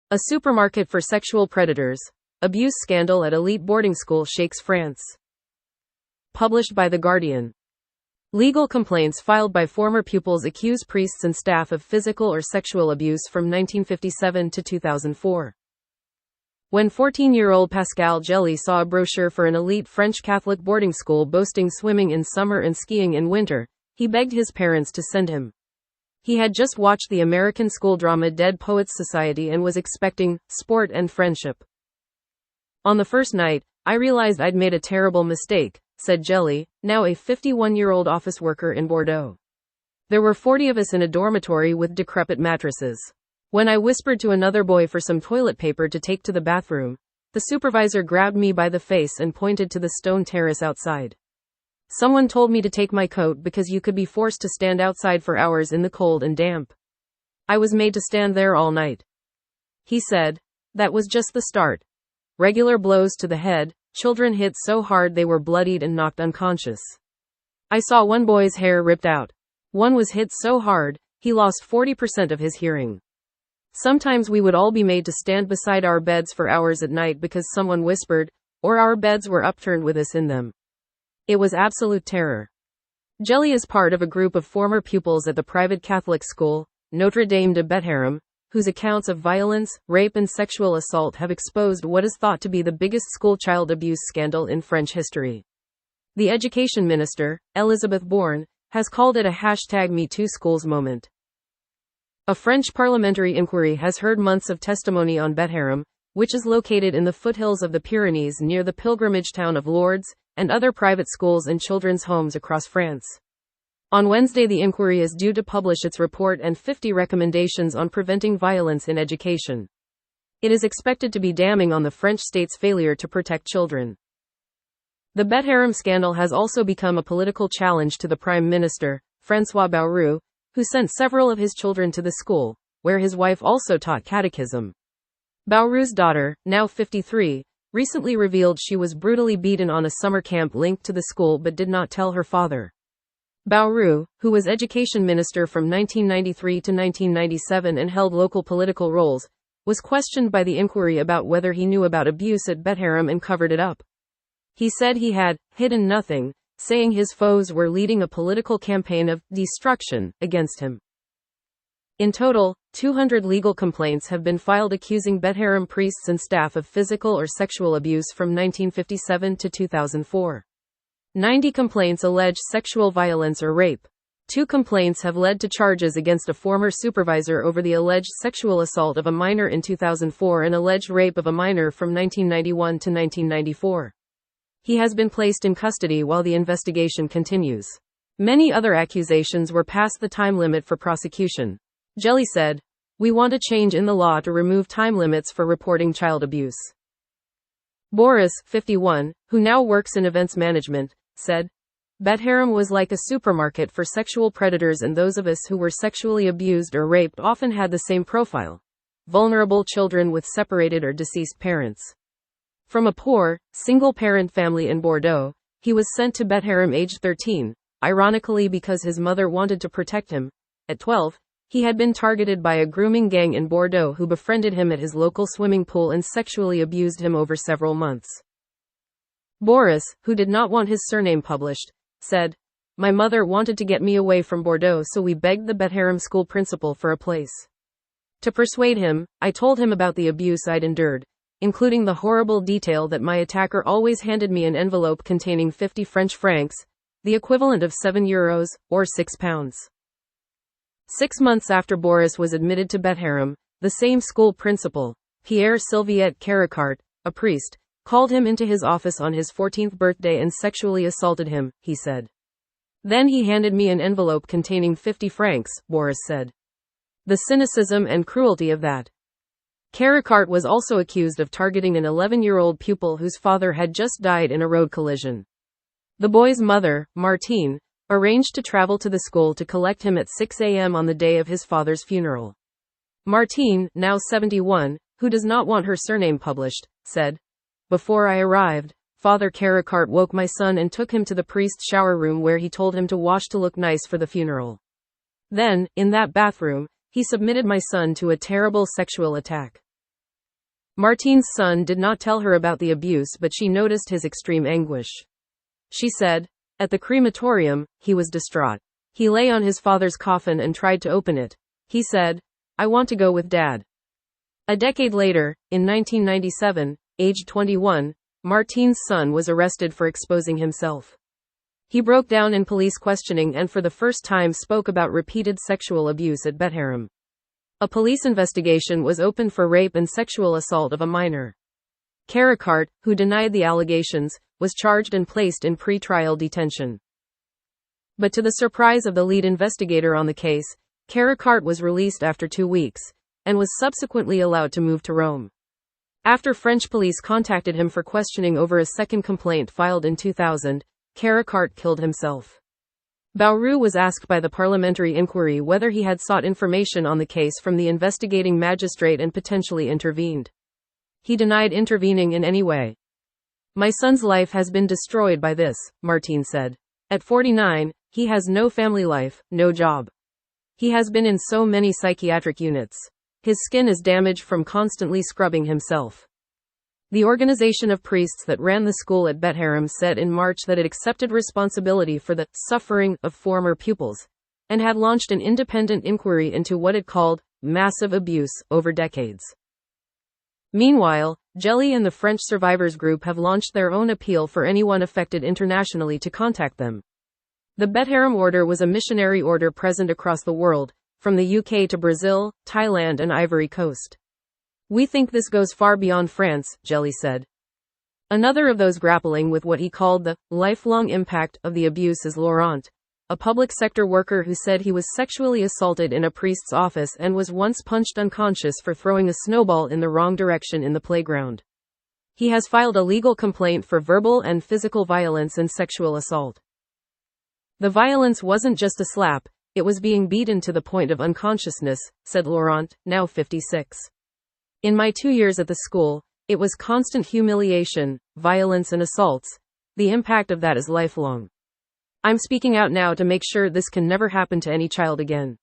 A supermarket for sexual predators. Abuse scandal at elite boarding school shakes France. Published by The Guardian. Legal complaints filed by former pupils accuse priests and staff of physical or sexual abuse from 1957 to 2004. When 14-year-old Pascal Gélie saw a brochure for an elite French Catholic boarding school boasting swimming in summer and skiing in winter, he begged his parents to send him. He had just watched the American school drama Dead Poets Society and was expecting sport and friendship. On the first night, I realized I'd made a terrible mistake, said Gélie, now a 51-year-old office worker in Bordeaux. There were 40 of us in a dormitory with decrepit mattresses. When I whispered to another boy for some toilet paper to take to the bathroom, the supervisor grabbed me by the face and pointed to the stone terrace outside. Someone told me to take my coat because you could be forced to stand outside for hours in the cold and damp. I was made to stand there all night. He said. That was just the start. Regular blows to the head, children hit so hard they were bloodied and knocked unconscious. I saw one boy's hair ripped out. One was hit so hard, he lost 40% of his hearing. Sometimes we would all be made to stand beside our beds for hours at night because someone whispered, or our beds were upturned with us in them. It was absolute terror. Gélie is part of a group of former pupils at the private Catholic school, Notre-Dame de Bétharram, whose accounts of violence, rape and sexual assault have exposed what is thought to be the biggest school child abuse scandal in French history. The education minister, Élisabeth Borne, has called it a #MeTooSchools moment. A French parliamentary inquiry has heard months of testimony on Bétharram, which is located in the foothills of the Pyrenees near the pilgrimage town of Lourdes, and other private schools and children's homes across France. On Wednesday, the inquiry is due to publish its report and 50 recommendations on preventing violence in education. It is expected to be damning on the French state's failure to protect children. The Bétharram scandal has also become a political challenge to the Prime Minister, François Bayrou, who sent several of his children to the school, where his wife also taught catechism. Bayrou's daughter, now 53, recently revealed she was brutally beaten on a summer camp linked to the school but did not tell her father. Bayrou, who was education minister from 1993 to 1997 and held local political roles, was questioned by the inquiry about whether he knew about abuse at Bétharram and covered it up. He said he had hidden nothing, saying his foes were leading a political campaign of destruction against him. In total, 200 legal complaints have been filed accusing Bétharram priests and staff of physical or sexual abuse from 1957 to 2004. 90 complaints allege sexual violence or rape. 2 complaints have led to charges against a former supervisor over the alleged sexual assault of a minor in 2004 and alleged rape of a minor from 1991 to 1994. He has been placed in custody while the investigation continues. Many other accusations were past the time limit for prosecution. Gélie said, "We want a change in the law to remove time limits for reporting child abuse." Boris, 51, who now works in events management, said, Bétharram was like a supermarket for sexual predators, and those of us who were sexually abused or raped often had the same profile: vulnerable children with separated or deceased parents. From a poor, single-parent family in Bordeaux, he was sent to Bétharram aged 13, ironically because his mother wanted to protect him. At 12, he had been targeted by a grooming gang in Bordeaux who befriended him at his local swimming pool and sexually abused him over several months. Boris, who did not want his surname published, said, "My mother wanted to get me away from Bordeaux, so we begged the Bétharram school principal for a place. To persuade him, I told him about the abuse I'd endured, including the horrible detail that my attacker always handed me an envelope containing 50 French francs, the equivalent of €7, or £6. 6 months after Boris was admitted to Bétharram, the same school principal, Pierre Sylviette Caricart, a priest, called him into his office on his 14th birthday and sexually assaulted him, he said. Then he handed me an envelope containing 50 francs, Boris said. The cynicism and cruelty of that. Caricart was also accused of targeting an 11-year-old pupil whose father had just died in a road collision. The boy's mother, Martine, arranged to travel to the school to collect him at 6 a.m. on the day of his father's funeral. Martine, now 71, who does not want her surname published, said, "Before I arrived, Father Caricart woke my son and took him to the priest's shower room where he told him to wash to look nice for the funeral. Then, in that bathroom, he submitted my son to a terrible sexual attack. Martine's son did not tell her about the abuse, but she noticed his extreme anguish. She said, "At the crematorium, he was distraught. He lay on his father's coffin and tried to open it. He said, 'I want to go with Dad.'" A decade later, in 1997, aged 21, Martine's son was arrested for exposing himself. He broke down in police questioning and for the first time spoke about repeated sexual abuse at Bétharram. A police investigation was opened for rape and sexual assault of a minor. Caricart, who denied the allegations, was charged and placed in pre-trial detention. But to the surprise of the lead investigator on the case, Caricart was released after 2 weeks, and was subsequently allowed to move to Rome. After French police contacted him for questioning over a second complaint filed in 2000, Caricart killed himself. Bauru was asked by the parliamentary inquiry whether he had sought information on the case from the investigating magistrate and potentially intervened. He denied intervening in any way. "My son's life has been destroyed by this," Martine said. At 49, he has no family life, no job. He has been in so many psychiatric units. His skin is damaged from constantly scrubbing himself. The organization of priests that ran the school at Bétharram said in March that it accepted responsibility for the suffering of former pupils, and had launched an independent inquiry into what it called massive abuse over decades. Meanwhile, Gélie and the French Survivors Group have launched their own appeal for anyone affected internationally to contact them. The Bétharram order was a missionary order present across the world, from the UK to Brazil, Thailand and Ivory Coast. "We think this goes far beyond France," Gélie said. Another of those grappling with what he called the lifelong impact of the abuse is Laurent, a public sector worker who said he was sexually assaulted in a priest's office and was once punched unconscious for throwing a snowball in the wrong direction in the playground. He has filed a legal complaint for verbal and physical violence and sexual assault. "The violence wasn't just a slap, it was being beaten to the point of unconsciousness," said Laurent, now 56. "In my 2 years at the school, it was constant humiliation, violence and assaults. The impact of that is lifelong. I'm speaking out now to make sure this can never happen to any child again."